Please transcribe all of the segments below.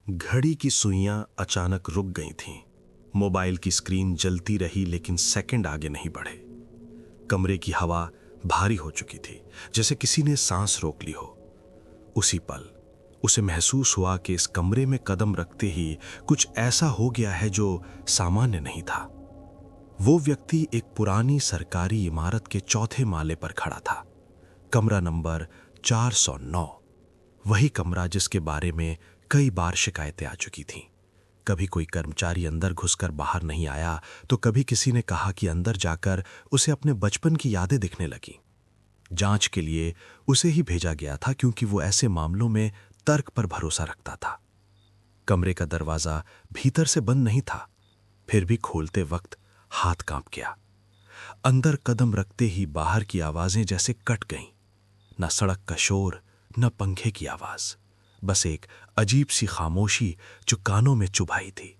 घड़ी की सुइयां अचानक रुक गई थीं। मोबाइल की स्क्रीन जलती रही लेकिन सेकंड आगे नहीं बढ़े। कमरे की हवा भारी हो चुकी थी, जैसे किसी ने सांस रोक ली हो। उसी पल उसे महसूस हुआ कि इस कमरे में कदम रखते ही कुछ ऐसा हो गया है जो सामान्य नहीं था। वो व्यक्ति एक पुरानी सरकारी इमारत के चौथे माले पर खड़ा था। कमरा नंबर 409। वही कमरा जिसके बारे में कई बार शिकायतें आ चुकी थीं। कभी कोई कर्मचारी अंदर घुसकर बाहर नहीं आया, तो कभी किसी ने कहा कि अंदर जाकर उसे अपने बचपन की यादें दिखने लगीं। जांच के लिए उसे ही भेजा गया था, क्योंकि वो ऐसे मामलों में तर्क पर भरोसा रखता था। कमरे का दरवाजा भीतर से बंद नहीं था, फिर भी खोलते वक्त हाथ कांप गया। अंदर कदम रखते ही बाहर की आवाजें जैसे कट गईं। न सड़क का शोर, न पंखे की आवाज, बस एक अजीब सी खामोशी जो कानों में चुभाई थी।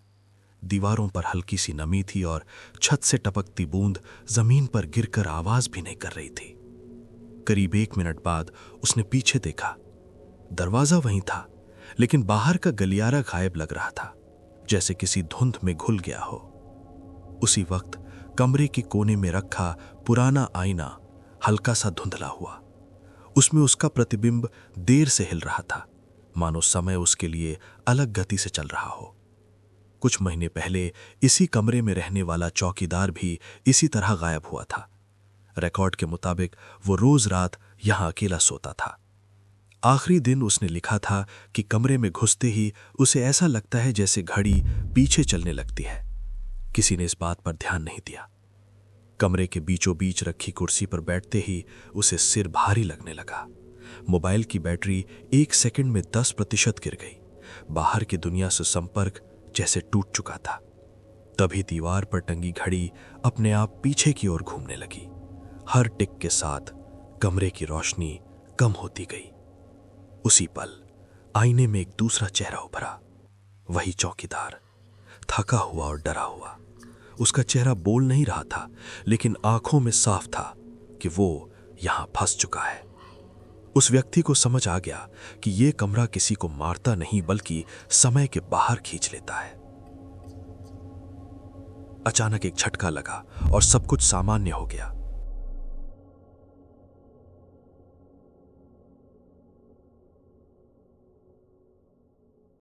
दीवारों पर हल्की सी नमी थी और छत से टपकती बूंद जमीन पर गिरकर आवाज भी नहीं कर रही थी। करीब 1 मिनट बाद उसने पीछे देखा। दरवाजा वहीं था, लेकिन बाहर का गलियारा गायब लग रहा था, जैसे किसी धुंध में घुल गया हो। उसी वक्त कमरे के कोने में रखा पुराना आईना हल्का सा धुंधला हुआ। उसमें उसका प्रतिबिंब देर से हिल रहा था, मानो समय उसके लिए अलग गति से चल रहा हो। कुछ महीने पहले इसी कमरे में रहने वाला चौकीदार भी इसी तरह गायब हुआ था। रिकॉर्ड के मुताबिक वो रोज रात यहां अकेला सोता था। आखिरी दिन उसने लिखा था कि कमरे में घुसते ही उसे ऐसा लगता है जैसे घड़ी पीछे चलने लगती है। किसी ने इस बात पर ध्यान नहीं दिया। कमरे के बीचों बीच रखी कुर्सी पर बैठते ही उसे सिर भारी लगने लगा। मोबाइल की बैटरी 1 सेकंड में 10% गिर गई। बाहर की दुनिया से संपर्क जैसे टूट चुका था। तभी दीवार पर टंगी घड़ी अपने आप पीछे की ओर घूमने लगी। हर टिक के साथ कमरे की रोशनी कम होती गई। उसी पल आईने में एक दूसरा चेहरा उभरा। वही चौकीदार, थका हुआ और डरा हुआ। उसका चेहरा बोल नहीं रहा था, लेकिन आंखों में साफ था कि वो यहां फंस चुका है। उस व्यक्ति को समझ आ गया कि यह कमरा किसी को मारता नहीं, बल्कि समय के बाहर खींच लेता है। अचानक एक झटका लगा और सब कुछ सामान्य हो गया।